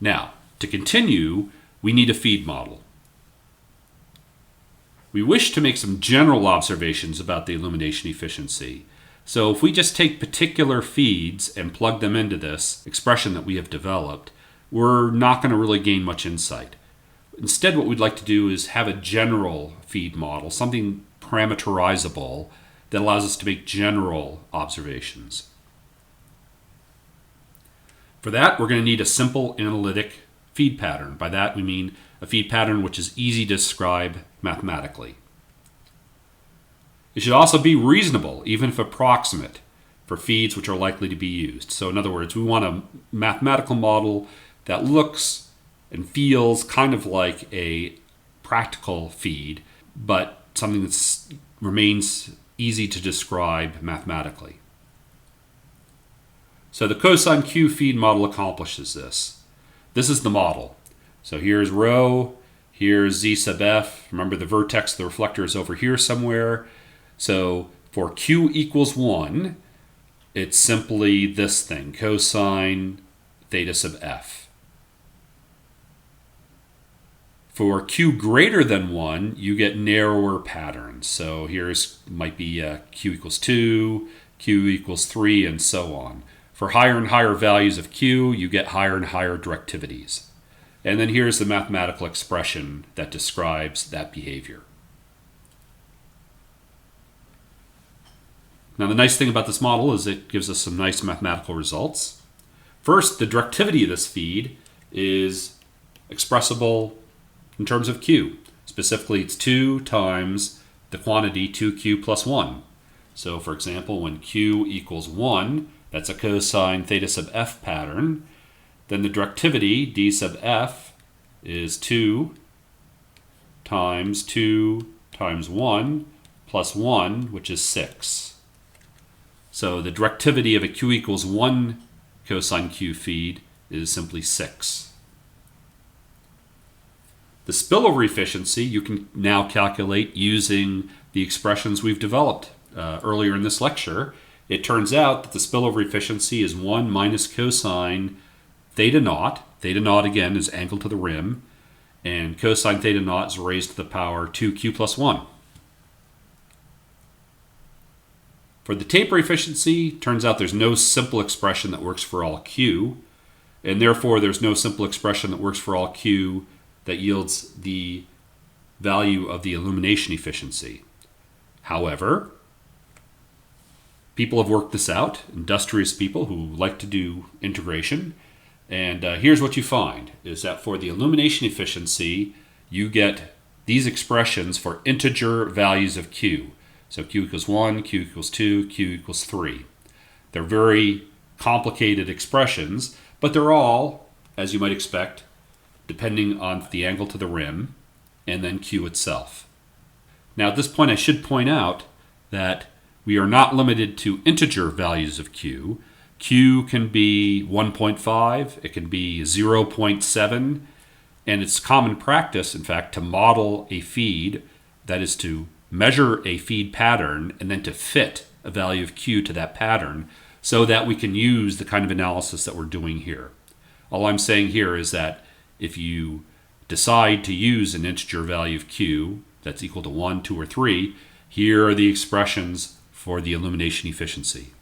Now, to continue, we need a feed model. We wish to make some general observations about the illumination efficiency. So if we just take particular feeds and plug them into this expression that we have developed, we're not going to really gain much insight. Instead, what we'd like to do is have a general feed model, something parameterizable that allows us to make general observations. For that, we're going to need a simple analytic feed pattern. By that, we mean a feed pattern which is easy to describe mathematically. It should also be reasonable, even if approximate, for feeds which are likely to be used. So in other words, we want a mathematical model that looks and feels kind of like a practical feed, but something that remains easy to describe mathematically. So the cosine Q feed model accomplishes this. This is the model. So here's rho, here's z sub f. Remember, the vertex of the reflector is over here somewhere. So for Q equals 1, it's simply this thing, cosine theta sub f. For Q greater than 1, you get narrower patterns. So here's might be Q equals 2, Q equals 3, and so on. For higher and higher values of Q, you get higher and higher directivities. And then here's the mathematical expression that describes that behavior. Now, the nice thing about this model is it gives us some nice mathematical results. First, the directivity of this feed is expressible in terms of Q. Specifically, it's 2 times the quantity 2Q plus 1. So, for example, when Q equals 1, that's a cosine theta sub f pattern. Then the directivity, d sub f, is 2 times 1 plus 1, which is 6. So the directivity of a Q equals 1 cosine Q feed is simply 6. The spillover efficiency you can now calculate using the expressions we've developed earlier in this lecture. It turns out that the spillover efficiency is 1 minus cosine theta naught. Theta naught, again, is angle to the rim. And cosine theta naught is raised to the power 2Q plus 1. For the taper efficiency, turns out there's no simple expression that works for all Q. And therefore, there's no simple expression that works for all Q that yields the value of the illumination efficiency. However, people have worked this out, industrious people who like to do integration. And here's what you find, is that for the illumination efficiency, you get these expressions for integer values of Q. So Q equals 1, Q equals 2, Q equals 3. They're very complicated expressions, but they're all, as you might expect, depending on the angle to the rim, and then Q itself. Now at this point I should point out that we are not limited to integer values of Q. Q can be 1.5, it can be 0.7, and it's common practice, in fact, to model a feed, that is to measure a feed pattern and then to fit a value of Q to that pattern so that we can use the kind of analysis that we're doing here. All I'm saying here is that if you decide to use an integer value of Q that's equal to 1, 2, or 3, here are the expressions for the illumination efficiency.